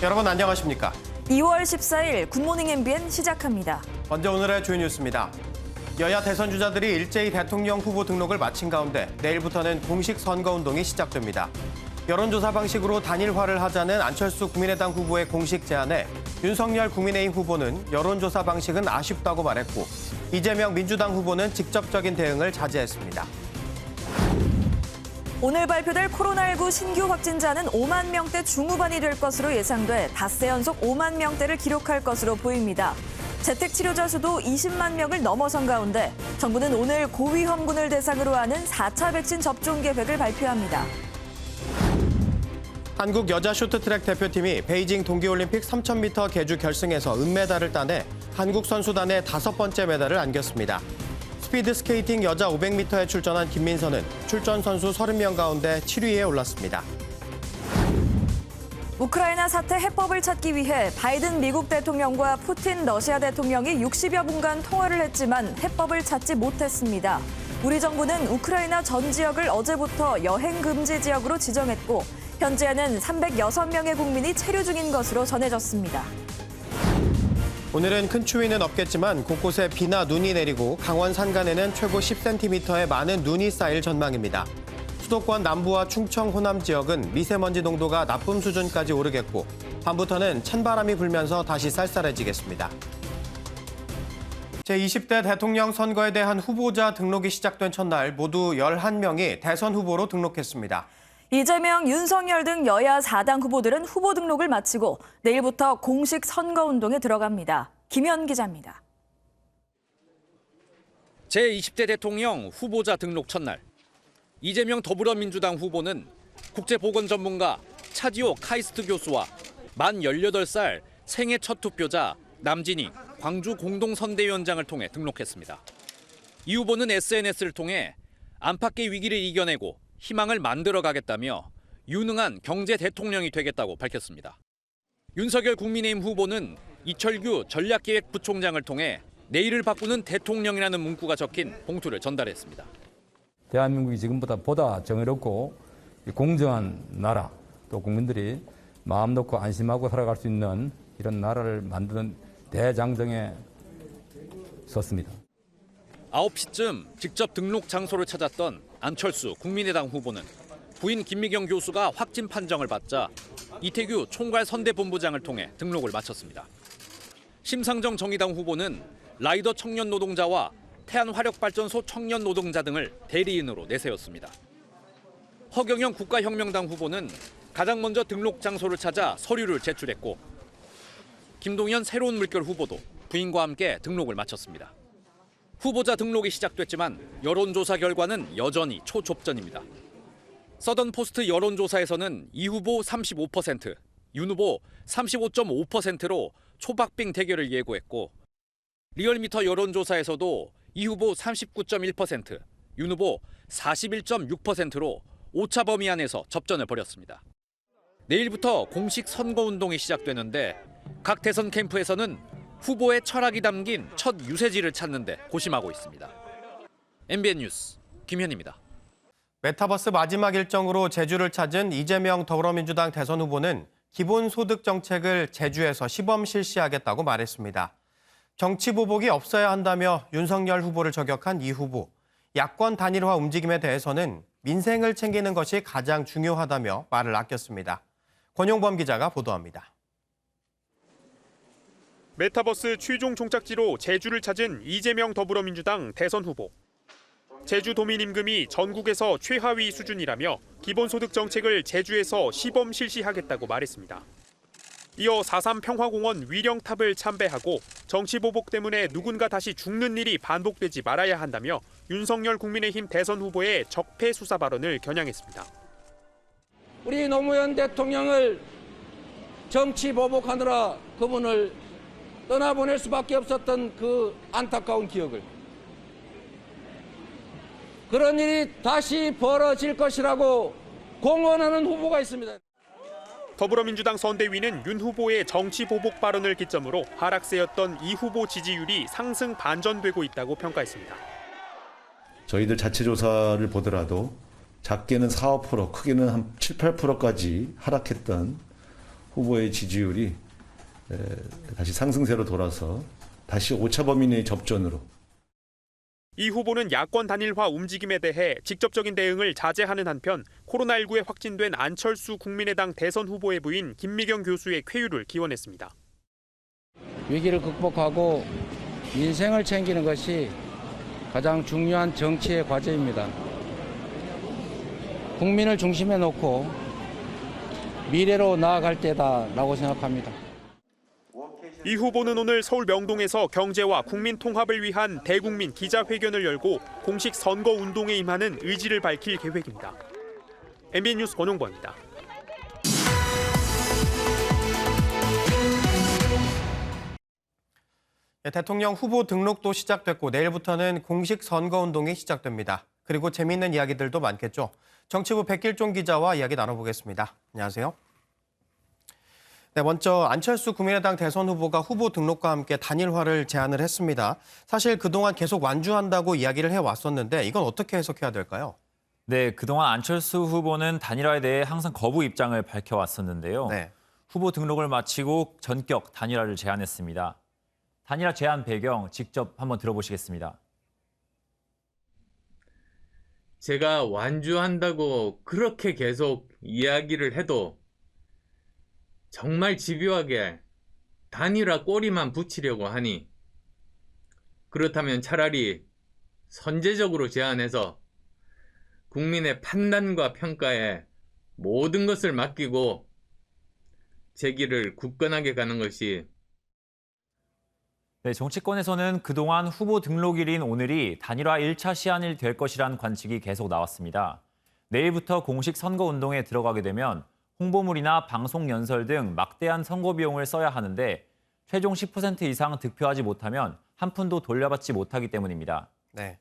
여러분 안녕하십니까? 2월 14일 굿모닝 MBN 시작합니다. 먼저 오늘의 주요 뉴스입니다. 여야 대선 주자들이 일제히 대통령 후보 등록을 마친 가운데 내일부터는 공식 선거운동이 시작됩니다. 여론조사 방식으로 단일화를 하자는 안철수 국민의당 후보의 공식 제안에 윤석열 국민의힘 후보는 여론조사 방식은 아쉽다고 말했고 이재명 민주당 후보는 직접적인 대응을 자제했습니다. 오늘 발표될 코로나19 신규 확진자는 5만 명대 중후반이 될 것으로 예상돼 닷새 연속 5만 명대를 기록할 것으로 보입니다. 재택치료자 수도 20만 명을 넘어선 가운데 정부는 오늘 고위험군을 대상으로 하는 4차 백신 접종 계획을 발표합니다. 한국 여자 쇼트트랙 대표팀이 베이징 동계올림픽 3000m 계주 결승에서 은메달을 따내 한국 선수단의 5번째 메달을 안겼습니다. 스피드 스케이팅 여자 500m에 출전한 김민서는 출전 선수 30명 가운데 7위에 올랐습니다. 우크라이나 사태 해법을 찾기 위해 바이든 미국 대통령과 푸틴 러시아 대통령이 60여 분간 통화를 했지만 해법을 찾지 못했습니다. 우리 정부는 우크라이나 전 지역을 어제부터 여행 금지 지역으로 지정했고 현재는 306명의 국민이 체류 중인 것으로 전해졌습니다. 오늘은 큰 추위는 없겠지만 곳곳에 비나 눈이 내리고 강원 산간에는 최고 10cm의 많은 눈이 쌓일 전망입니다. 수도권 남부와 충청, 호남 지역은 미세먼지 농도가 나쁨 수준까지 오르겠고 밤부터는 찬바람이 불면서 다시 쌀쌀해지겠습니다. 제20대 대통령 선거에 대한 후보자 등록이 시작된 첫날 모두 11명이 대선 후보로 등록했습니다. 이재명, 윤석열 등 여야 4당 후보들은 후보 등록을 마치고 내일부터 공식 선거운동에 들어갑니다. 김현 기자입니다. 제20대 대통령 후보자 등록 첫날. 이재명 더불어민주당 후보는 국제보건 전문가 차지호 카이스트 교수와 만 18살 생애 첫 투표자 남진희 광주 공동선대위원장을 통해 등록했습니다. 이 후보는 SNS를 통해 안팎의 위기를 이겨내고 희망을 만들어가겠다며 유능한 경제 대통령이 되겠다고 밝혔습니다. 윤석열 국민의힘 후보는 이철규 전략기획부총장을 통해 내일을 바꾸는 대통령이라는 문구가 적힌 봉투를 전달했습니다. 대한민국이 지금보다 보다 정의롭고 공정한 나라, 또 국민들이 마음 놓고 안심하고 살아갈 수 있는 이런 나라를 만드는 대장정에 섰습니다. 9시쯤 직접 등록 장소를 찾았던 안철수 국민의당 후보는 부인 김미경 교수가 확진 판정을 받자 이태규 총괄선대본부장을 통해 등록을 마쳤습니다. 심상정 정의당 후보는 라이더 청년 노동자와 태안화력발전소 청년 노동자 등을 대리인으로 내세웠습니다. 허경영 국가혁명당 후보는 가장 먼저 등록 장소를 찾아 서류를 제출했고 김동연 새로운 물결 후보도 부인과 함께 등록을 마쳤습니다. 후보자 등록이 시작됐지만 여론조사 결과는 여전히 초접전입니다. 서던포스트 여론조사에서는 이 후보 35%, 윤 후보 35.5%로 초박빙 대결을 예고했고 리얼미터 여론조사에서도 이 후보 39.1%, 윤 후보 41.6%로 오차 범위 안에서 접전을 벌였습니다. 내일부터 공식 선거운동이 시작되는데 각 대선 캠프에서는 후보의 철학이 담긴 첫 유세지를 찾는 데 고심하고 있습니다. MBN 뉴스 김현입니다. 메타버스 마지막 일정으로 제주를 찾은 이재명 더불어민주당 대선 후보는 기본소득 정책을 제주에서 시범 실시하겠다고 말했습니다. 정치 보복이 없어야 한다며 윤석열 후보를 저격한 이 후보. 야권 단일화 움직임에 대해서는 민생을 챙기는 것이 가장 중요하다며 말을 아꼈습니다. 권용범 기자가 보도합니다. 메타버스 최종 종착지로 제주를 찾은 이재명 더불어민주당 대선 후보. 제주도민 임금이 전국에서 최하위 수준이라며 기본소득 정책을 제주에서 시범 실시하겠다고 말했습니다. 이어 4.3 평화공원 위령탑을 참배하고 정치보복 때문에 누군가 다시 죽는 일이 반복되지 말아야 한다며 윤석열 국민의힘 대선 후보의 적폐 수사 발언을 겨냥했습니다. 우리 노무현 대통령을 정치보복하느라 그분을 떠나보낼 수밖에 없었던 그 안타까운 기억을 그런 일이 다시 벌어질 것이라고 공언하는 후보가 있습니다. 더불어민주당 선대위는 윤 후보의 정치 보복 발언을 기점으로 하락세였던 이 후보 지지율이 상승 반전되고 있다고 평가했습니다. 저희들 자체 조사를 보더라도 작게는 4~5%, 크게는 한 7~8%까지 하락했던 후보의 지지율이 다시 상승세로 돌아서 다시 오차 범위 내의 접전으로 이 후보는 야권 단일화 움직임에 대해 직접적인 대응을 자제하는 한편 코로나19에 확진된 안철수 국민의당 대선 후보의 부인 김미경 교수의 쾌유를 기원했습니다. 위기를 극복하고 민생을 챙기는 것이 가장 중요한 정치의 과제입니다. 국민을 중심에 놓고 미래로 나아갈 때다라고 생각합니다. 이 후보는 오늘 서울 명동에서 경제와 국민 통합을 위한 대국민 기자회견을 열고 공식 선거 운동에 임하는 의지를 밝힐 계획입니다. MBN 뉴스 권용범입니다. 대통령 후보 등록도 시작됐고 내일부터는 공식 선거운동이 시작됩니다. 그리고 재미있는 이야기들도 많겠죠. 정치부 백길종 기자와 이야기 나눠보겠습니다. 안녕하세요. 네, 먼저 안철수 국민의당 대선 후보가 후보 등록과 함께 단일화를 제안을 했습니다. 사실 그동안 계속 완주한다고 이야기를 해왔었는데 이건 어떻게 해석해야 될까요? 네, 그동안 안철수 후보는 단일화에 대해 항상 거부 입장을 밝혀왔었는데요. 네. 후보 등록을 마치고 전격 단일화를 제안했습니다. 단일화 제안 배경 직접 한번 들어보시겠습니다. 제가 완주한다고 그렇게 계속 이야기를 해도 정말 집요하게 단일화 꼬리만 붙이려고 하니 그렇다면 차라리 선제적으로 제안해서 국민의 판단과 평가에 모든 것을 맡기고 제 길을 굳건하게 가는 것이 네, 정치권에서는 그동안 후보 등록일인 오늘이 단일화 1차 시한일 될 것이란 관측이 계속 나왔습니다. 내일부터 공식 선거운동에 들어가게 되면 홍보물이나 방송 연설 등 막대한 선거 비용을 써야 하는데 최종 10% 이상 득표하지 못하면 한 푼도 돌려받지 못하기 때문입니다. 네.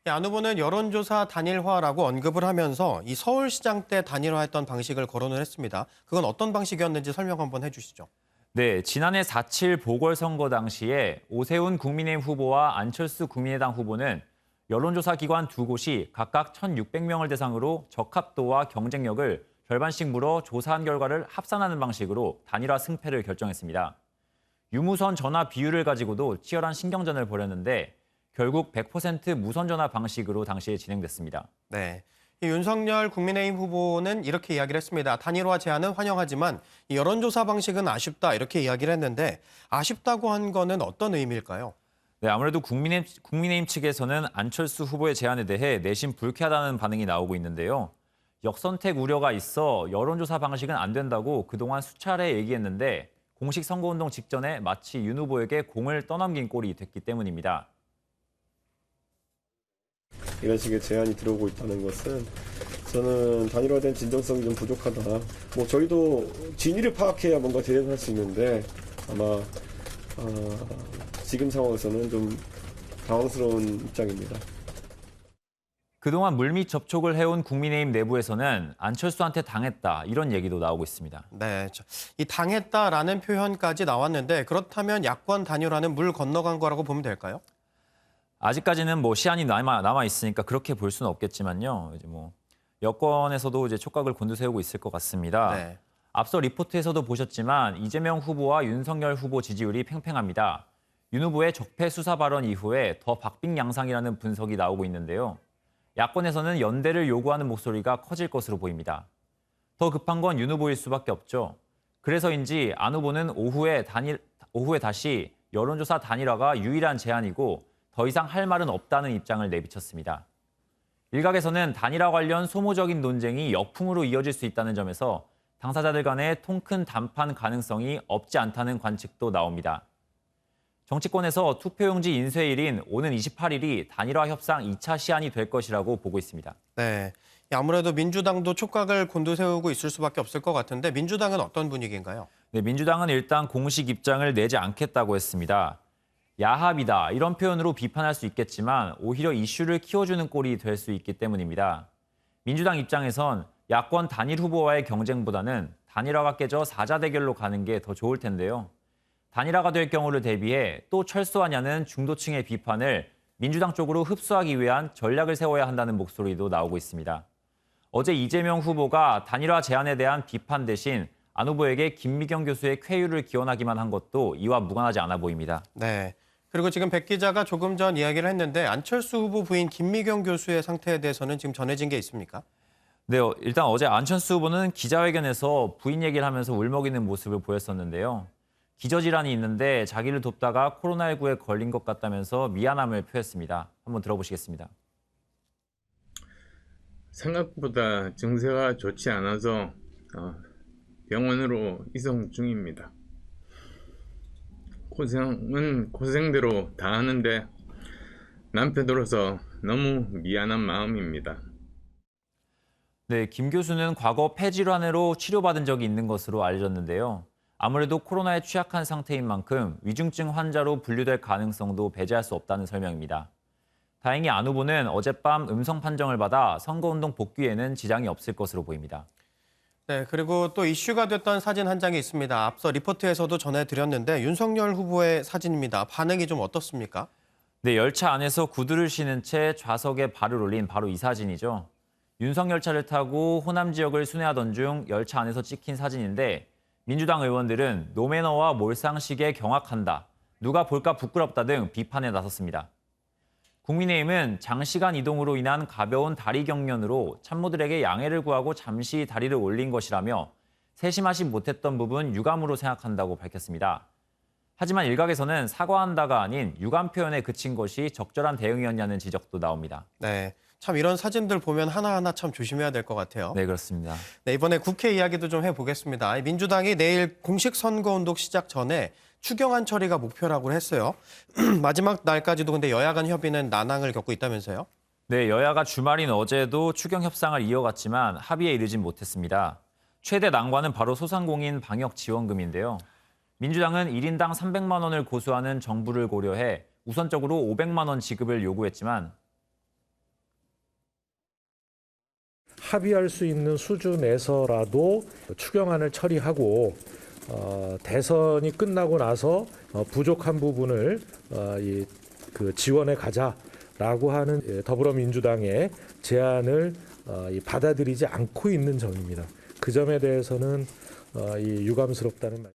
안 후보는 여론조사 단일화라고 언급을 하면서 이 서울시장 때 단일화했던 방식을 거론을 했습니다. 그건 어떤 방식이었는지 설명 한번 해주시죠. 네, 지난해 4.7 보궐선거 당시에 오세훈 국민의힘 후보와 안철수 국민의당 후보는 여론조사 기관 두 곳이 각각 1,600명을 대상으로 적합도와 경쟁력을 절반씩 물어 조사한 결과를 합산하는 방식으로 단일화 승패를 결정했습니다. 유무선 전화 비율을 가지고도 치열한 신경전을 벌였는데 결국 100% 무선 전화 방식으로 당시에 진행됐습니다. 네. 이 윤석열 국민의힘 후보는 이렇게 이야기를 했습니다. 단일화 제안은 환영하지만 이 여론조사 방식은 아쉽다 이렇게 이야기를 했는데 아쉽다고 한 거는 어떤 의미일까요? 네, 아무래도 국민의힘 측에서는 안철수 후보의 제안에 대해 내심 불쾌하다는 반응이 나오고 있는데요. 역선택 우려가 있어 여론조사 방식은 안 된다고 그동안 수차례 얘기했는데 공식 선거운동 직전에 마치 윤 후보에게 공을 떠넘긴 꼴이 됐기 때문입니다. 이런 식의 제안이 들어오고 있다는 것은 저는 단일화된 진정성이 좀 부족하다. 뭐 저희도 진위를 파악해야 뭔가 대응할 수 있는데 아마 지금 상황에서는 좀 당황스러운 입장입니다. 그동안 물밑 접촉을 해온 국민의힘 내부에서는 안철수한테 당했다 이런 얘기도 나오고 있습니다. 네, 이 당했다라는 표현까지 나왔는데 그렇다면 야권 단일화는 물 건너간 거라고 보면 될까요? 아직까지는 뭐 시한이 남아 있으니까 그렇게 볼 수는 없겠지만요. 이제 뭐 여권에서도 이제 촉각을 곤두세우고 있을 것 같습니다. 네. 앞서 리포트에서도 보셨지만 이재명 후보와 윤석열 후보 지지율이 팽팽합니다. 윤 후보의 적폐 수사 발언 이후에 더 박빙 양상이라는 분석이 나오고 있는데요. 야권에서는 연대를 요구하는 목소리가 커질 것으로 보입니다. 더 급한 건 윤 후보일 수밖에 없죠. 그래서인지 안 후보는 오후에 다시 여론조사 단일화가 유일한 제안이고 더 이상 할 말은 없다는 입장을 내비쳤습니다. 일각에서는 단일화 관련 소모적인 논쟁이 역풍으로 이어질 수 있다는 점에서 당사자들 간의 통큰 담판 가능성이 없지 않다는 관측도 나옵니다. 정치권에서 투표용지 인쇄일인 오는 28일이 단일화 협상 2차 시한이 될 것이라고 보고 있습니다. 네. 아무래도 민주당도 촉각을 곤두세우고 있을 수밖에 없을 것 같은데 민주당은 어떤 분위기인가요? 네, 민주당은 일단 공식 입장을 내지 않겠다고 했습니다. 야합이다 이런 표현으로 비판할 수 있겠지만 오히려 이슈를 키워주는 꼴이 될 수 있기 때문입니다. 민주당 입장에선 야권 단일 후보와의 경쟁보다는 단일화가 깨져 사자 대결로 가는 게 더 좋을 텐데요. 단일화가 될 경우를 대비해 또 철수하냐는 중도층의 비판을 민주당 쪽으로 흡수하기 위한 전략을 세워야 한다는 목소리도 나오고 있습니다. 어제 이재명 후보가 단일화 제안에 대한 비판 대신 안 후보에게 김미경 교수의 쾌유를 기원하기만 한 것도 이와 무관하지 않아 보입니다. 네. 그리고 지금 백 기자가 조금 전 이야기를 했는데 안철수 후보 부인 김미경 교수의 상태에 대해서는 지금 전해진 게 있습니까? 네, 일단 어제 안철수 후보는 기자회견에서 부인 얘기를 하면서 울먹이는 모습을 보였었는데요. 기저질환이 있는데 자기를 돕다가 코로나19에 걸린 것 같다면서 미안함을 표했습니다. 한번 들어보시겠습니다. 생각보다 증세가 좋지 않아서 병원으로 이송 중입니다. 고생은 고생대로 다 하는데 남편으로서 너무 미안한 마음입니다. 네, 김 교수는 과거 폐질환으로 치료받은 적이 있는 것으로 알려졌는데요. 아무래도 코로나에 취약한 상태인 만큼 위중증 환자로 분류될 가능성도 배제할 수 없다는 설명입니다. 다행히 안 후보는 어젯밤 음성 판정을 받아 선거운동 복귀에는 지장이 없을 것으로 보입니다. 네, 그리고 또 이슈가 됐던 사진 한 장이 있습니다. 앞서 리포트에서도 전해드렸는데 윤석열 후보의 사진입니다. 반응이 좀 어떻습니까? 네, 열차 안에서 구두를 신은 채 좌석에 발을 올린 바로 이 사진이죠. 윤석 열차를 타고 호남 지역을 순회하던 중 열차 안에서 찍힌 사진인데 민주당 의원들은 노매너와 몰상식에 경악한다, 누가 볼까 부끄럽다 등 비판에 나섰습니다. 국민의힘은 장시간 이동으로 인한 가벼운 다리 경련으로 참모들에게 양해를 구하고 잠시 다리를 올린 것이라며 세심하지 못했던 부분 유감으로 생각한다고 밝혔습니다. 하지만 일각에서는 사과한다가 아닌 유감 표현에 그친 것이 적절한 대응이었냐는 지적도 나옵니다. 네, 참 이런 사진들 보면 하나하나 참 조심해야 될 것 같아요. 네, 그렇습니다. 네, 이번에 국회 이야기도 좀 해보겠습니다. 민주당이 내일 공식 선거운동 시작 전에 추경안 처리가 목표라고 했어요. 마지막 날까지도 근데 여야 간 협의는 난항을 겪고 있다면서요? 네, 여야가 주말인 어제도 추경 협상을 이어갔지만 합의에 이르진 못했습니다. 최대 난관은 바로 소상공인 방역 지원금인데요. 민주당은 1인당 300만 원을 고수하는 정부를 고려해 우선적으로 500만 원 지급을 요구했지만 합의할 수 있는 수준에서라도 추경안을 처리하고 대선이 끝나고 나서 부족한 부분을 지원해 가자라고 하는 더불어민주당의 제안을 받아들이지 않고 있는 점입니다. 그 점에 대해서는 유감스럽다는 말.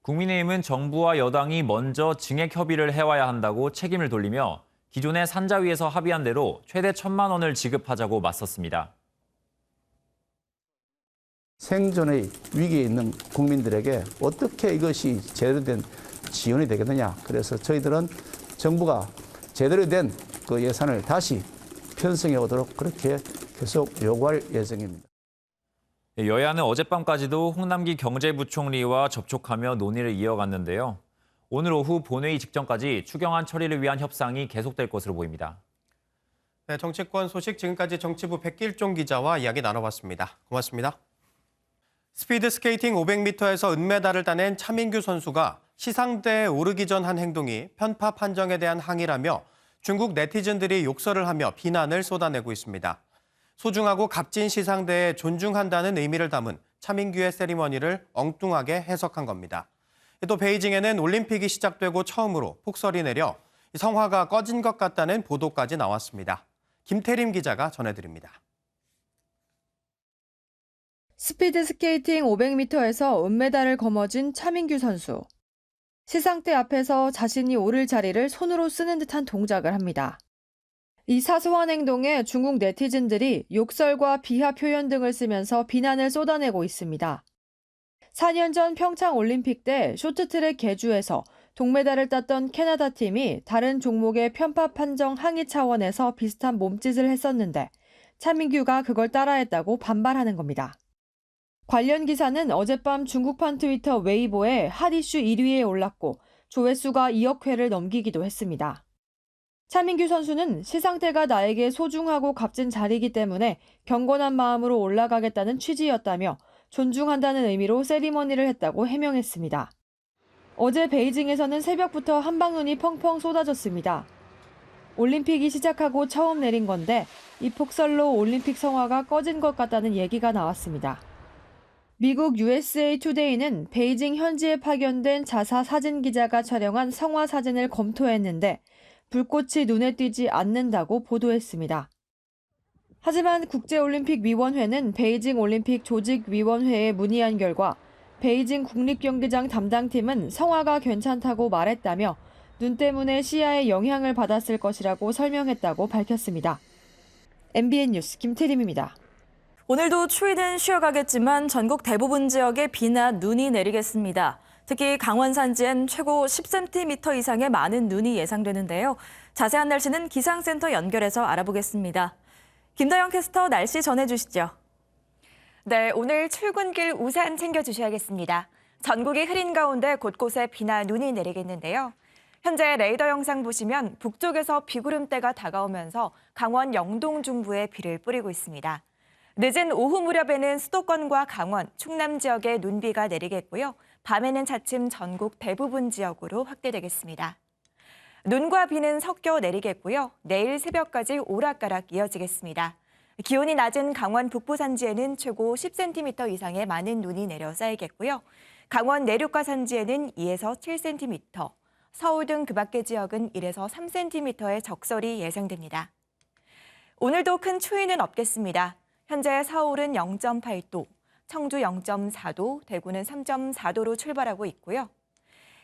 국민의힘은 정부와 여당이 먼저 증액 협의를 해와야 한다고 책임을 돌리며 기존의 산자위에서 합의한 대로 최대 1,000만 원을 지급하자고 맞섰습니다. 생존의 위기에 있는 국민들에게 어떻게 이것이 제대로 된 지원이 되겠느냐. 그래서 저희들은 정부가 제대로 된 그 예산을 다시 편성해 오도록 그렇게 계속 요구할 예정입니다. 여야는 어젯밤까지도 홍남기 경제부총리와 접촉하며 논의를 이어갔는데요. 오늘 오후 본회의 직전까지 추경안 처리를 위한 협상이 계속될 것으로 보입니다. 네, 정치권 소식 지금까지 정치부 백길종 기자와 이야기 나눠봤습니다. 고맙습니다. 스피드 스케이팅 500m에서 은메달을 따낸 차민규 선수가 시상대에 오르기 전 한 행동이 편파 판정에 대한 항의라며 중국 네티즌들이 욕설을 하며 비난을 쏟아내고 있습니다. 소중하고 값진 시상대에 존중한다는 의미를 담은 차민규의 세리머니를 엉뚱하게 해석한 겁니다. 또 베이징에는 올림픽이 시작되고 처음으로 폭설이 내려 성화가 꺼진 것 같다는 보도까지 나왔습니다. 김태림 기자가 전해드립니다. 스피드 스케이팅 500m에서 은메달을 거머쥔 차민규 선수. 시상대 앞에서 자신이 오를 자리를 손으로 쓰는 듯한 동작을 합니다. 이 사소한 행동에 중국 네티즌들이 욕설과 비하 표현 등을 쓰면서 비난을 쏟아내고 있습니다. 4년 전 평창 올림픽 때 쇼트트랙 계주에서 동메달을 땄던 캐나다 팀이 다른 종목의 편파 판정 항의 차원에서 비슷한 몸짓을 했었는데 차민규가 그걸 따라했다고 반발하는 겁니다. 관련 기사는 어젯밤 중국판 트위터 웨이보에 핫 이슈 1위에 올랐고 조회수가 2억 회를 넘기기도 했습니다. 차민규 선수는 시상대가 나에게 소중하고 값진 자리이기 때문에 경건한 마음으로 올라가겠다는 취지였다며 존중한다는 의미로 세리머니를 했다고 해명했습니다. 어제 베이징에서는 새벽부터 한방눈이 펑펑 쏟아졌습니다. 올림픽이 시작하고 처음 내린 건데 이 폭설로 올림픽 성화가 꺼진 것 같다는 얘기가 나왔습니다. 미국 USA 투데이는 베이징 현지에 파견된 자사 사진 기자가 촬영한 성화 사진을 검토했는데 불꽃이 눈에 띄지 않는다고 보도했습니다. 하지만 국제올림픽위원회는 베이징 올림픽 조직위원회에 문의한 결과 베이징 국립경기장 담당팀은 성화가 괜찮다고 말했다며 눈 때문에 시야에 영향을 받았을 것이라고 설명했다고 밝혔습니다. MBN 뉴스 김태림입니다. 오늘도 추위는 쉬어가겠지만 전국 대부분 지역에 비나 눈이 내리겠습니다. 특히 강원 산지엔 최고 10cm 이상의 많은 눈이 예상되는데요. 자세한 날씨는 기상센터 연결해서 알아보겠습니다. 김다영 캐스터 날씨 전해주시죠. 네, 오늘 출근길 우산 챙겨주셔야겠습니다. 전국이 흐린 가운데 곳곳에 비나 눈이 내리겠는데요. 현재 레이더 영상 보시면 북쪽에서 비구름대가 다가오면서 강원 영동 중부에 비를 뿌리고 있습니다. 늦은 오후 무렵에는 수도권과 강원, 충남 지역에 눈비가 내리겠고요. 밤에는 차츰 전국 대부분 지역으로 확대되겠습니다. 눈과 비는 섞여 내리겠고요. 내일 새벽까지 오락가락 이어지겠습니다. 기온이 낮은 강원 북부 산지에는 최고 10cm 이상의 많은 눈이 내려 쌓이겠고요. 강원 내륙과 산지에는 2에서 7cm, 서울 등 그 밖의 지역은 1에서 3cm의 적설이 예상됩니다. 오늘도 큰 추위는 없겠습니다. 현재 서울은 0.8도, 청주 0.4도, 대구는 3.4도로 출발하고 있고요.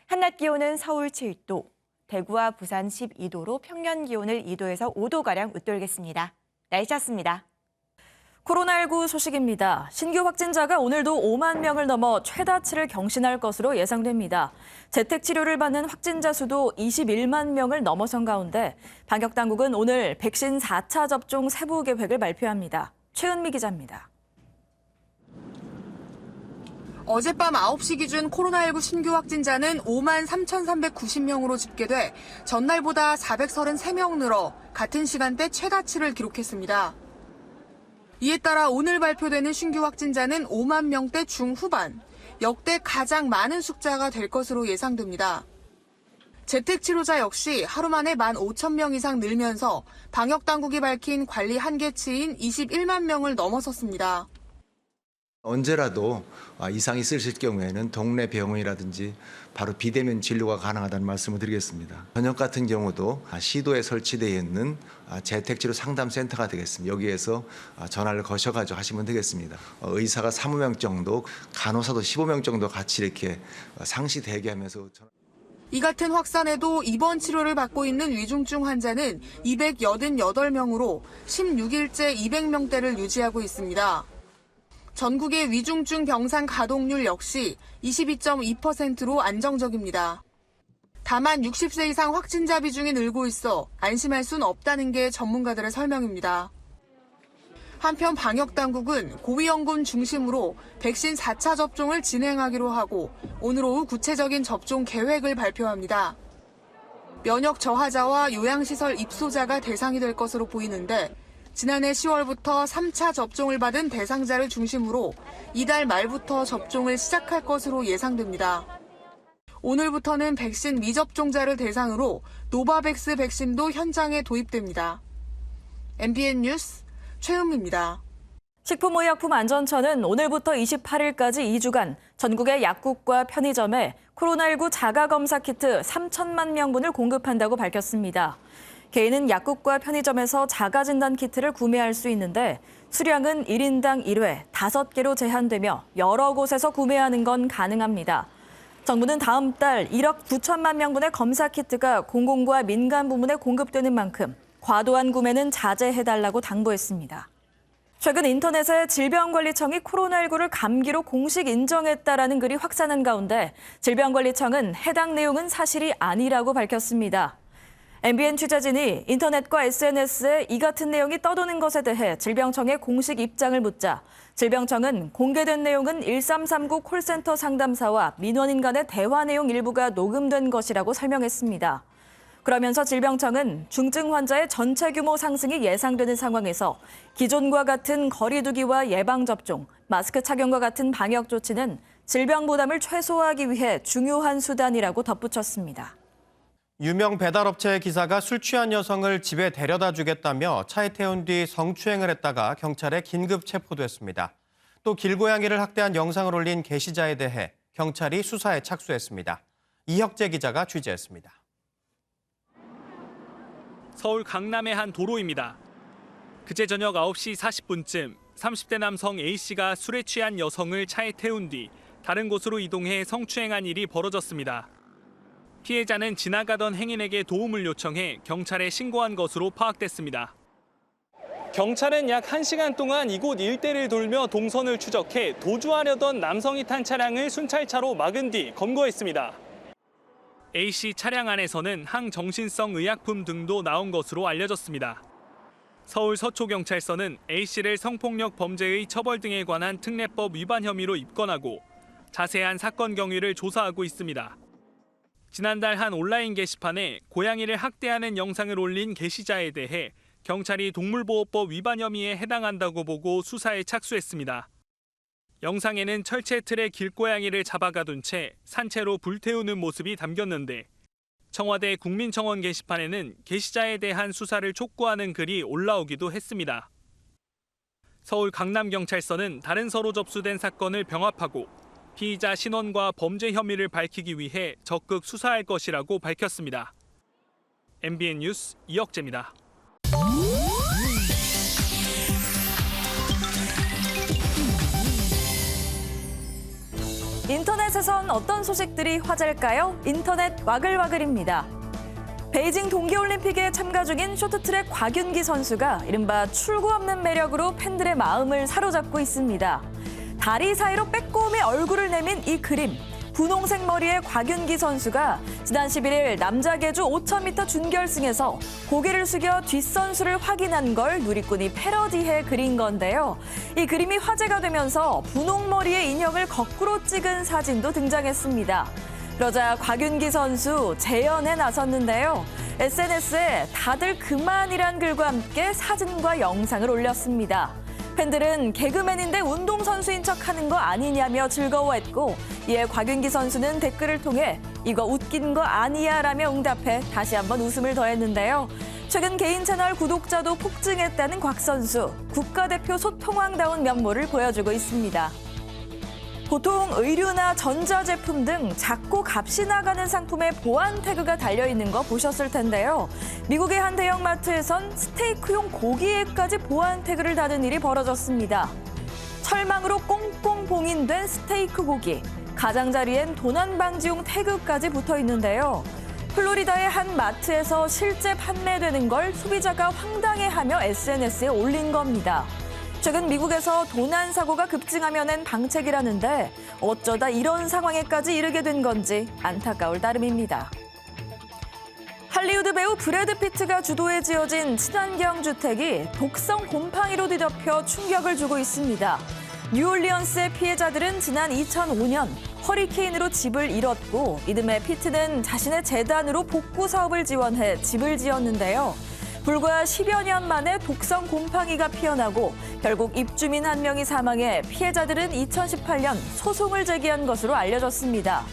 한낮 기온은 서울 7도, 대구와 부산 12도로 평년 기온을 2도에서 5도가량 웃돌겠습니다. 날씨였습니다. 코로나19 소식입니다. 신규 확진자가 오늘도 5만 명을 넘어 최다치를 경신할 것으로 예상됩니다. 재택치료를 받는 확진자 수도 21만 명을 넘어선 가운데 방역당국은 오늘 백신 4차 접종 세부 계획을 발표합니다. 최은미 기자입니다. 어젯밤 9시 기준 코로나19 신규 확진자는 5만 3,390명으로 집계돼 전날보다 433명 늘어 같은 시간대 최다치를 기록했습니다. 이에 따라 오늘 발표되는 신규 확진자는 5만 명대 중후반, 역대 가장 많은 숫자가 될 것으로 예상됩니다. 재택치료자 역시 하루 만에 15,000명 이상 늘면서 방역당국이 밝힌 관리 한계치인 21만 명을 넘어섰습니다. 언제라도 이상이 있으실 경우에는 동네 병원이라든지 바로 비대면 진료가 가능하다는 말씀을 드리겠습니다. 저녁 같은 경우도 시도에 설치되어 있는 재택치료 상담센터가 되겠습니다. 여기에서 전화를 거셔가지고 하시면 되겠습니다. 의사가 20명 정도, 간호사도 15명 정도 같이 이렇게 상시 대기하면서 이 같은 확산에도 입원 치료를 받고 있는 위중증 환자는 288명으로 16일째 200명대를 유지하고 있습니다. 전국의 위중증 병상 가동률 역시 22.2%로 안정적입니다. 다만 60세 이상 확진자 비중이 늘고 있어 안심할 순 없다는 게 전문가들의 설명입니다. 한편 방역당국은 고위험군 중심으로 백신 4차 접종을 진행하기로 하고 오늘 오후 구체적인 접종 계획을 발표합니다. 면역 저하자와 요양시설 입소자가 대상이 될 것으로 보이는데 지난해 10월부터 3차 접종을 받은 대상자를 중심으로 이달 말부터 접종을 시작할 것으로 예상됩니다. 오늘부터는 백신 미접종자를 대상으로 노바백스 백신도 현장에 도입됩니다. MBN 뉴스 최은미입니다. 식품의약품안전처는 오늘부터 28일까지 2주간 전국의 약국과 편의점에 코로나19 자가검사 키트 3천만 명분을 공급한다고 밝혔습니다. 개인은 약국과 편의점에서 자가진단 키트를 구매할 수 있는데 수량은 1인당 1회 5개로 제한되며 여러 곳에서 구매하는 건 가능합니다. 정부는 다음 달 1억 9천만 명분의 검사 키트가 공공과 민간 부문에 공급되는 만큼 과도한 구매는 자제해달라고 당부했습니다. 최근 인터넷에 질병관리청이 코로나19를 감기로 공식 인정했다라는 글이 확산한 가운데 질병관리청은 해당 내용은 사실이 아니라고 밝혔습니다. MBN 취재진이 인터넷과 SNS에 이 같은 내용이 떠도는 것에 대해 질병청에 공식 입장을 묻자 질병청은 공개된 내용은 1339 콜센터 상담사와 민원인 간의 대화 내용 일부가 녹음된 것이라고 설명했습니다. 그러면서 질병청은 중증 환자의 전체 규모 상승이 예상되는 상황에서 기존과 같은 거리 두기와 예방접종, 마스크 착용과 같은 방역 조치는 질병 부담을 최소화하기 위해 중요한 수단이라고 덧붙였습니다. 유명 배달업체의 기사가 술 취한 여성을 집에 데려다 주겠다며 차에 태운 뒤 성추행을 했다가 경찰에 긴급 체포됐습니다. 또 길고양이를 학대한 영상을 올린 게시자에 대해 경찰이 수사에 착수했습니다. 이혁재 기자가 취재했습니다. 서울 강남의 한 도로입니다. 그제 저녁 9시 40분쯤 30대 남성 A씨가 술에 취한 여성을 차에 태운 뒤 다른 곳으로 이동해 성추행한 일이 벌어졌습니다. 피해자는 지나가던 행인에게 도움을 요청해 경찰에 신고한 것으로 파악됐습니다. 경찰은 약 1시간 동안 이곳 일대를 돌며 동선을 추적해 도주하려던 남성이 탄 차량을 순찰차로 막은 뒤 검거했습니다. A씨 차량 안에서는 항정신성 의약품 등도 나온 것으로 알려졌습니다. 서울 서초경찰서는 A씨를 성폭력 범죄의 처벌 등에 관한 특례법 위반 혐의로 입건하고 자세한 사건 경위를 조사하고 있습니다. 지난달 한 온라인 게시판에 고양이를 학대하는 영상을 올린 게시자에 대해 경찰이 동물보호법 위반 혐의에 해당한다고 보고 수사에 착수했습니다. 영상에는 철제 틀에 길고양이를 잡아가둔 채 산채로 불태우는 모습이 담겼는데 청와대 국민청원 게시판에는 게시자에 대한 수사를 촉구하는 글이 올라오기도 했습니다. 서울 강남경찰서는 다른 서로 접수된 사건을 병합하고 피의자 신원과 범죄 혐의를 밝히기 위해 적극 수사할 것이라고 밝혔습니다. MBN 뉴스 이혁재입니다. 인터넷에선 어떤 소식들이 화제일까요? 인터넷 와글와글입니다. 베이징 동계올림픽에 참가 중인 쇼트트랙 곽윤기 선수가 이른바 출구 없는 매력으로 팬들의 마음을 사로잡고 있습니다. 다리 사이로 빼꼼히 얼굴을 내민 이 그림. 분홍색 머리의 곽윤기 선수가 지난 11일 남자 계주 5000m 준결승에서 고개를 숙여 뒷선수를 확인한 걸 누리꾼이 패러디해 그린 건데요. 이 그림이 화제가 되면서 분홍 머리의 인형을 거꾸로 찍은 사진도 등장했습니다. 그러자 곽윤기 선수 재연에 나섰는데요. SNS에 다들 그만이란 글과 함께 사진과 영상을 올렸습니다. 팬들은 개그맨인데 운동선수인 척하는 거 아니냐며 즐거워했고 이에 곽윤기 선수는 댓글을 통해 이거 웃긴 거 아니야 라며 응답해 다시 한번 웃음을 더했는데요. 최근 개인 채널 구독자도 폭증했다는 곽 선수. 국가대표 소통왕다운 면모를 보여주고 있습니다. 보통 의류나 전자제품 등 작고 값이 나가는 상품에 보안 태그가 달려있는 거 보셨을 텐데요. 미국의 한 대형마트에선 스테이크용 고기에까지 보안 태그를 다는 일이 벌어졌습니다. 철망으로 꽁꽁 봉인된 스테이크 고기. 가장자리엔 도난 방지용 태그까지 붙어 있는데요. 플로리다의 한 마트에서 실제 판매되는 걸 소비자가 황당해하며 SNS에 올린 겁니다. 최근 미국에서 도난 사고가 급증하며 낸 방책이라는데 어쩌다 이런 상황에까지 이르게 된 건지 안타까울 따름입니다. 할리우드 배우 브래드 피트가 주도해 지어진 친환경 주택이 독성 곰팡이로 뒤덮여 충격을 주고 있습니다. 뉴올리언스의 피해자들은 지난 2005년 허리케인으로 집을 잃었고 이듬해 피트는 자신의 재단으로 복구 사업을 지원해 집을 지었는데요. 불과 10여 년 만에 독성 곰팡이가 피어나고 결국 입주민 한 명이 사망해 피해자들은 2018년 소송을 제기한 것으로 알려졌습니다.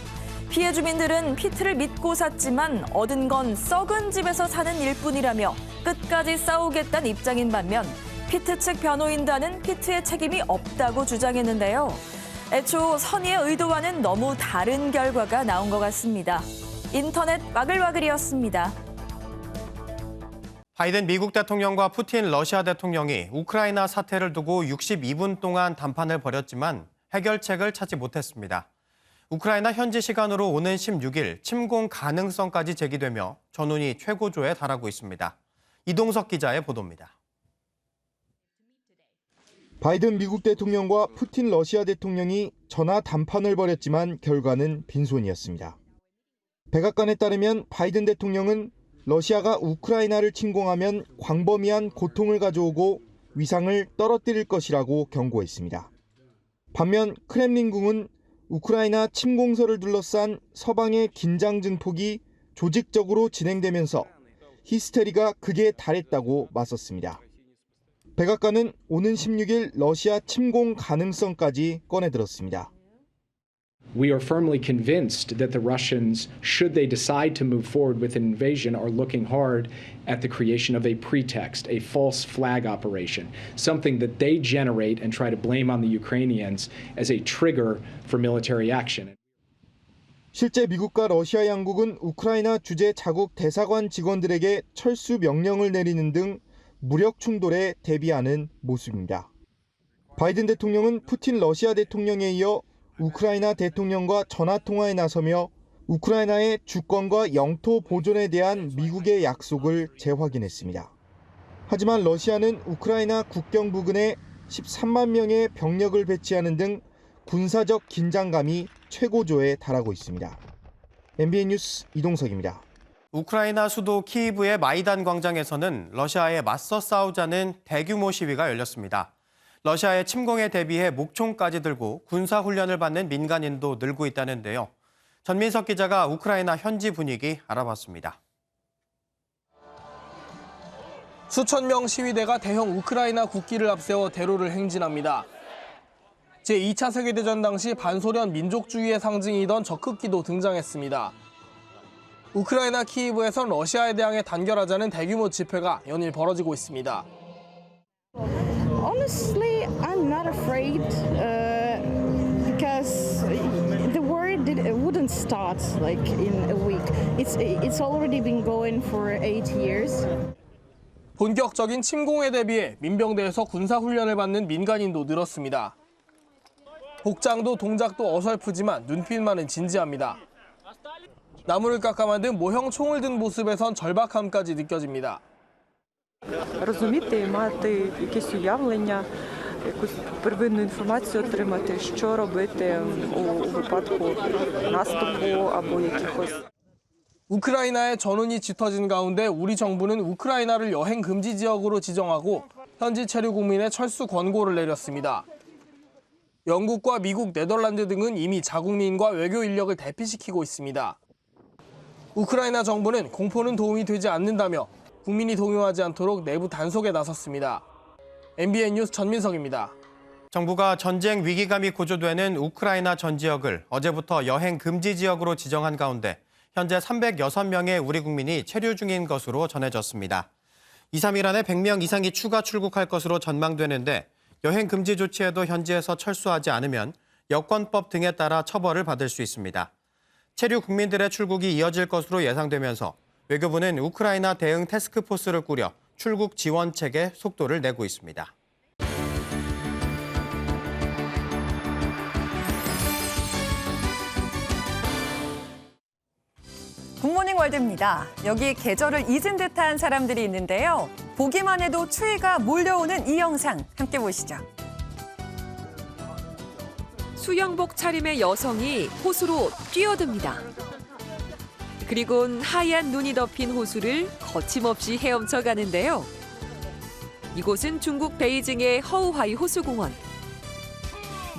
피해 주민들은 피트를 믿고 샀지만 얻은 건 썩은 집에서 사는 일뿐이라며 끝까지 싸우겠다는 입장인 반면 피트 측 변호인단은 피트의 책임이 없다고 주장했는데요. 애초 선의의 의도와는 너무 다른 결과가 나온 것 같습니다. 인터넷 와글와글이었습니다. 바이든 미국 대통령과 푸틴 러시아 대통령이 우크라이나 사태를 두고 62분 동안 담판을 벌였지만 해결책을 찾지 못했습니다. 우크라이나 현지 시간으로 오는 16일 침공 가능성까지 제기되며 전운이 최고조에 달하고 있습니다. 이동석 기자의 보도입니다. 바이든 미국 대통령과 푸틴 러시아 대통령이 전화 담판을 벌였지만 결과는 빈손이었습니다. 백악관에 따르면 바이든 대통령은 러시아가 우크라이나를 침공하면 광범위한 고통을 가져오고 위상을 떨어뜨릴 것이라고 경고했습니다. 반면 크렘린궁은 우크라이나 침공서를 둘러싼 서방의 긴장 증폭이 조직적으로 진행되면서 히스테리가 극에 달했다고 맞섰습니다. 백악관은 오는 16일 러시아 침공 가능성까지 꺼내들었습니다. We are firmly convinced that the Russians, should they decide to move forward with an invasion, are looking hard at the creation of a pretext, a false flag operation, something that they generate and try to blame on the Ukrainians as a trigger for military action. 실제 미국과 러시아 양국은 우크라이나 주재 자국 대사관 직원들에게 철수 명령을 내리는 등 무력 충돌에 대비하는 모습입니다. 바이든 대통령은 푸틴 러시아 대통령에 이어 우크라이나 대통령과 전화통화에 나서며 우크라이나의 주권과 영토 보존에 대한 미국의 약속을 재확인했습니다. 하지만 러시아는 우크라이나 국경 부근에 13만 명의 병력을 배치하는 등 군사적 긴장감이 최고조에 달하고 있습니다. MBN 뉴스 이동석입니다. 우크라이나 수도 키이브의 마이단 광장에서는 러시아에 맞서 싸우자는 대규모 시위가 열렸습니다. 러시아의 침공에 대비해 목총까지 들고 군사훈련을 받는 민간인도 늘고 있다는데요. 전민석 기자가 우크라이나 현지 분위기 알아봤습니다. 수천 명 시위대가 대형 우크라이나 국기를 앞세워 대로를 행진합니다. 제2차 세계대전 당시 반소련 민족주의의 상징이던 적극기도 등장했습니다. 우크라이나 키이브에선 러시아에 대항해 단결하자는 대규모 집회가 연일 벌어지고 있습니다. Honestly, I'm not afraid because the war wouldn't start like in a week. It's already been going for 8 years. 본격적인 침공에 대비해 민병대에서 군사훈련을 받는 민간인도 늘었습니다. 복장도 동작도 어설프지만 눈빛만은 진지합니다. 나무를 깎아 만든 모형 총을 든 모습에선 절박함까지 느껴집니다. Розуміти і мати якесь уявлення, якусь первинну інформацію отримати, що робити у випадку наступу або якихось. 우크라이나의 전운이 짙어진 가운데 우리 정부는 우크라이나를 여행 금지 지역으로 지정하고 현지 체류 국민의 철수 권고를 내렸습니다. 영국과 미국, 네덜란드 등은 이미 자국민과 외교 인력을 대피시키고 있습니다. 우크라이나 정부는 공포는 도움이 되지 않는다며 국민이 동요하지 않도록 내부 단속에 나섰습니다. MBN 뉴스 전민석입니다. 정부가 전쟁 위기감이 고조되는 우크라이나 전 지역을 어제부터 여행 금지 지역으로 지정한 가운데 현재 306명의 우리 국민이 체류 중인 것으로 전해졌습니다. 2, 3일 안에 100명 이상이 추가 출국할 것으로 전망되는데 여행 금지 조치에도 현지에서 철수하지 않으면 여권법 등에 따라 처벌을 받을 수 있습니다. 체류 국민들의 출국이 이어질 것으로 예상되면서 외교부는 우크라이나 대응 태스크포스를 꾸려 출국 지원책에 속도를 내고 있습니다. 굿모닝 월드입니다. 여기 계절을 잊은 듯한 사람들이 있는데요. 보기만 해도 추위가 몰려오는 이 영상 함께 보시죠. 수영복 차림의 여성이 호수로 뛰어듭니다. 그리곤 하얀 눈이 덮인 호수를 거침없이 헤엄쳐 가는데요. 이곳은 중국 베이징의 허우하이 호수공원.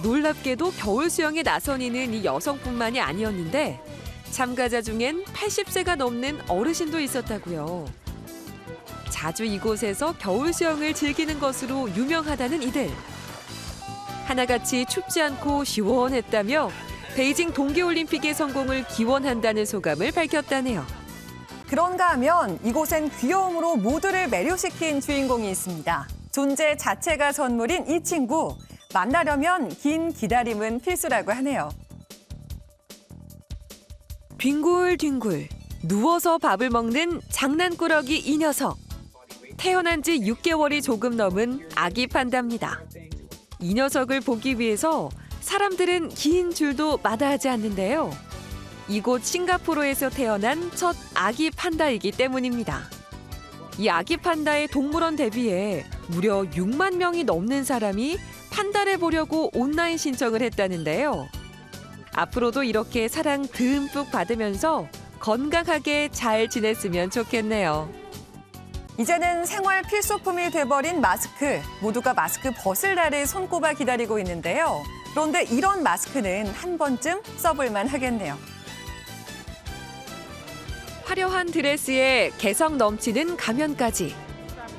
놀랍게도 겨울 수영에 나선 이는 이 여성뿐만이 아니었는데 참가자 중엔 80세가 넘는 어르신도 있었다고요. 자주 이곳에서 겨울 수영을 즐기는 것으로 유명하다는 이들. 하나같이 춥지 않고 시원했다며 베이징 동계올림픽의 성공을 기원한다는 소감을 밝혔다네요. 그런가 하면 이곳엔 귀여움으로 모두를 매료시킨 주인공이 있습니다. 존재 자체가 선물인 이 친구. 만나려면 긴 기다림은 필수라고 하네요. 뒹굴뒹굴 누워서 밥을 먹는 장난꾸러기 이 녀석. 태어난 지 6개월이 조금 넘은 아기 판다입니다. 이 녀석을 보기 위해서 사람들은 긴 줄도 마다하지 않는데요. 이곳 싱가포르에서 태어난 첫 아기 판다이기 때문입니다. 이 아기 판다의 동물원 대비에 무려 6만 명이 넘는 사람이 판다를 보려고 온라인 신청을 했다는데요. 앞으로도 이렇게 사랑 듬뿍 받으면서 건강하게 잘 지냈으면 좋겠네요. 이제는 생활 필수품이 돼버린 마스크. 모두가 마스크 벗을 날을 손꼽아 기다리고 있는데요. 그런데 이런 마스크는 한 번쯤 써볼만 하겠네요. 화려한 드레스에 개성 넘치는 가면까지.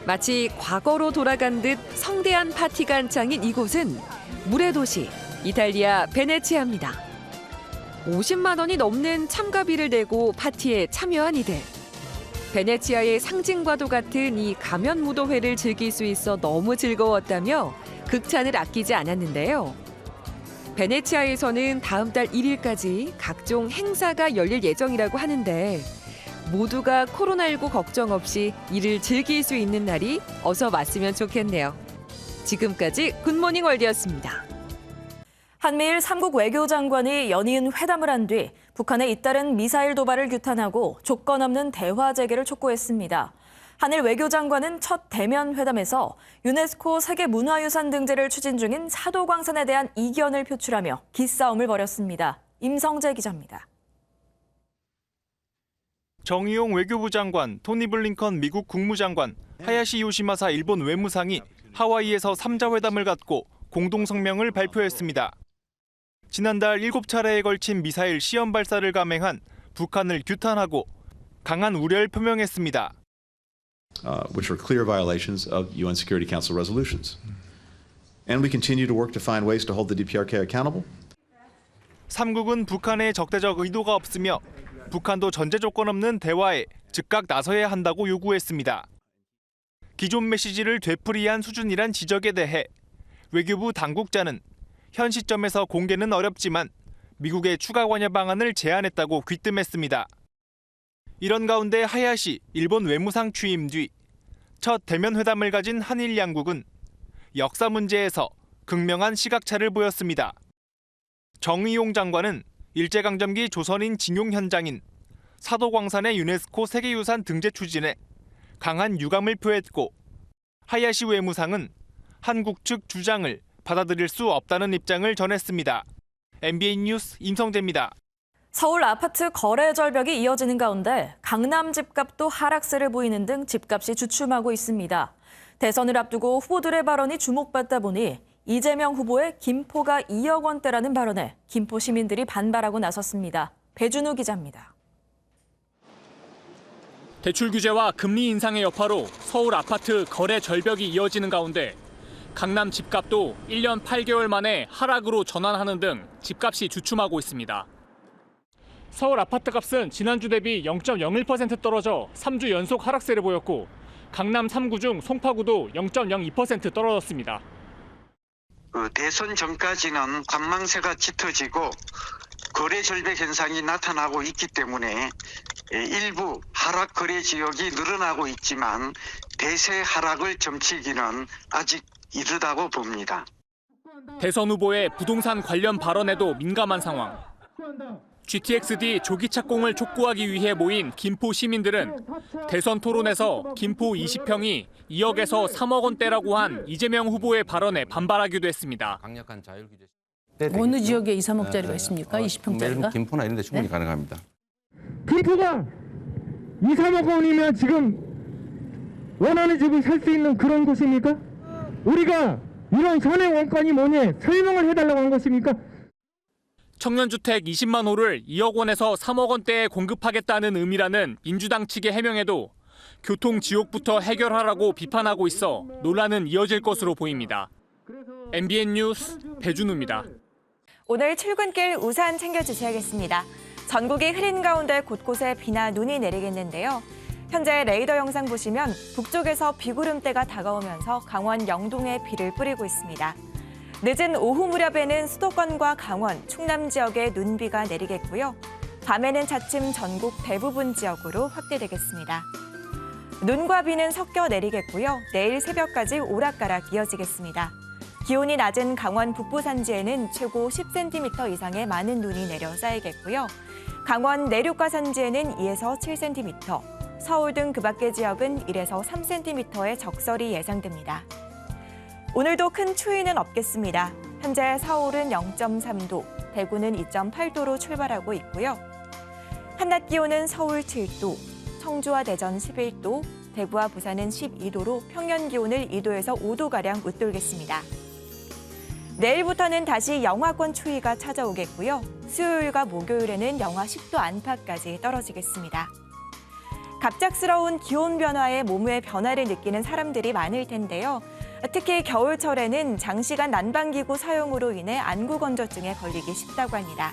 마치 과거로 돌아간 듯 성대한 파티가 한창인 이곳은 물의 도시, 이탈리아 베네치아입니다. 50만 원이 넘는 참가비를 내고 파티에 참여한 이들. 베네치아의 상징과도 같은 이 가면 무도회를 즐길 수 있어 너무 즐거웠다며 극찬을 아끼지 않았는데요. 베네치아에서는 다음 달 1일까지 각종 행사가 열릴 예정이라고 하는데 모두가 코로나19 걱정 없이 이를 즐길 수 있는 날이 어서 왔으면 좋겠네요. 지금까지 굿모닝 월드였습니다. 한미일 3국 외교장관이 연이은 회담을 한 뒤 북한에 잇따른 미사일 도발을 규탄하고 조건 없는 대화 재개를 촉구했습니다. 한일 외교장관은 첫 대면 회담에서 유네스코 세계문화유산 등재를 추진 중인 사도광산에 대한 이견을 표출하며 기싸움을 벌였습니다. 임성재 기자입니다. 정의용 외교부 장관, 토니 블링컨 미국 국무장관, 하야시 요시마사 일본 외무상이 하와이에서 3자 회담을 갖고 공동 성명을 발표했습니다. 지난달 7차례에 걸친 미사일 시험 발사를 감행한 북한을 규탄하고 강한 우려를 표명했습니다. Which are clear violations of UN Security Council resolutions. And we continue to work to find ways to hold the DPRK accountable. 3국은 북한의 적대적 의도가 없으며 북한도 전제 조건 없는 대화에 즉각 나서야 한다고 요구했습니다. 기존 메시지를 되풀이한 수준이란 지적에 대해 외교부 당국자는 현 시점에서 공개는 어렵지만 미국의 추가 관여 방안을 제안했다고 귀뜸했습니다. 이런 가운데 하야시 일본 외무상 취임 뒤 첫 대면 회담을 가진 한일 양국은 역사 문제에서 극명한 시각차를 보였습니다. 정의용 장관은 일제강점기 조선인 징용 현장인 사도광산의 유네스코 세계유산 등재 추진에 강한 유감을 표했고 하야시 외무상은 한국 측 주장을 받아들일 수 없다는 입장을 전했습니다. MBN 뉴스 임성재입니다. 서울 아파트 거래 절벽이 이어지는 가운데 강남 집값도 하락세를 보이는 등 집값이 주춤하고 있습니다. 대선을 앞두고 후보들의 발언이 주목받다 보니 이재명 후보의 김포가 2억 원대라는 발언에 김포 시민들이 반발하고 나섰습니다. 배준우 기자입니다. 대출 규제와 금리 인상의 여파로 서울 아파트 거래 절벽이 이어지는 가운데 강남 집값도 1년 8개월 만에 하락으로 전환하는 등 집값이 주춤하고 있습니다. 서울 아파트 값은 지난주 대비 0.01% 떨어져 3주 연속 하락세를 보였고 강남 3구 중 송파구도 0.02% 떨어졌습니다. 대선 전까지는 관망세가 짙어지고 거래 절벽 현상이 나타나고 있기 때문에 일부 하락 거래 지역이 늘어나고 있지만 대세 하락을 점치기는 아직 이르다고 봅니다. 대선 후보의 부동산 관련 발언에도 민감한 상황. GTX-D 조기 착공을 촉구하기 위해 모인 김포 시민들은 대선 토론에서 김포 20평이 2억에서 3억 원대라고 한 이재명 후보의 발언에 반발하기도 했습니다. 강력한 자율 규제. 어느 지역에 2, 3억짜리가 있습니까? 20평짜리가? 김포나 이런 데 충분히 가능합니다. 김포가 2, 3억 원이면 지금 원하는 집을 살 수 있는 그런 곳입니까? 우리가 이런 선행 원건이 뭐니 설명을 해달라고 한 것입니까? 청년주택 20만 호를 2억 원에서 3억 원대에 공급하겠다는 의미라는 민주당 측의 해명에도 교통 지옥부터 해결하라고 비판하고 있어 논란은 이어질 것으로 보입니다. MBN 뉴스 배준우입니다. 오늘 출근길 우산 챙겨주셔야겠습니다. 전국이 흐린 가운데 곳곳에 비나 눈이 내리겠는데요. 현재 레이더 영상 보시면 북쪽에서 비구름대가 다가오면서 강원 영동에 비를 뿌리고 있습니다. 늦은 오후 무렵에는 수도권과 강원, 충남 지역에 눈비가 내리겠고요. 밤에는 차츰 전국 대부분 지역으로 확대되겠습니다. 눈과 비는 섞여 내리겠고요. 내일 새벽까지 오락가락 이어지겠습니다. 기온이 낮은 강원 북부 산지에는 최고 10cm 이상의 많은 눈이 내려 쌓이겠고요. 강원 내륙과 산지에는 2에서 7cm, 서울 등 그 밖의 지역은 1에서 3cm의 적설이 예상됩니다. 오늘도 큰 추위는 없겠습니다. 현재 서울은 0.3도, 대구는 2.8도로 출발하고 있고요. 한낮 기온은 서울 7도, 청주와 대전 11도, 대구와 부산은 12도로 평년 기온을 2도에서 5도가량 웃돌겠습니다. 내일부터는 다시 영하권 추위가 찾아오겠고요. 수요일과 목요일에는 영하 10도 안팎까지 떨어지겠습니다. 갑작스러운 기온 변화에 몸의 변화를 느끼는 사람들이 많을 텐데요. 특히 겨울철에는 장시간 난방기구 사용으로 인해 안구건조증에 걸리기 쉽다고 합니다.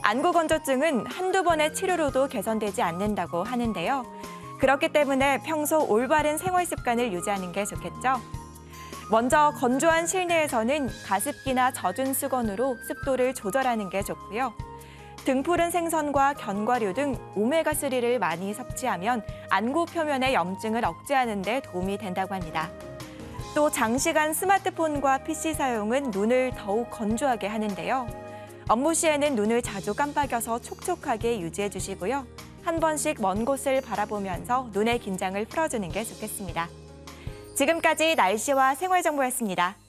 안구건조증은 한두 번의 치료로도 개선되지 않는다고 하는데요. 그렇기 때문에 평소 올바른 생활 습관을 유지하는 게 좋겠죠. 먼저 건조한 실내에서는 가습기나 젖은 수건으로 습도를 조절하는 게 좋고요. 등푸른 생선과 견과류 등 오메가3를 많이 섭취하면 안구 표면의 염증을 억제하는 데 도움이 된다고 합니다. 또 장시간 스마트폰과 PC 사용은 눈을 더욱 건조하게 하는데요. 업무 시에는 눈을 자주 깜빡여서 촉촉하게 유지해 주시고요. 한 번씩 먼 곳을 바라보면서 눈의 긴장을 풀어주는 게 좋겠습니다. 지금까지 날씨와 생활정보였습니다.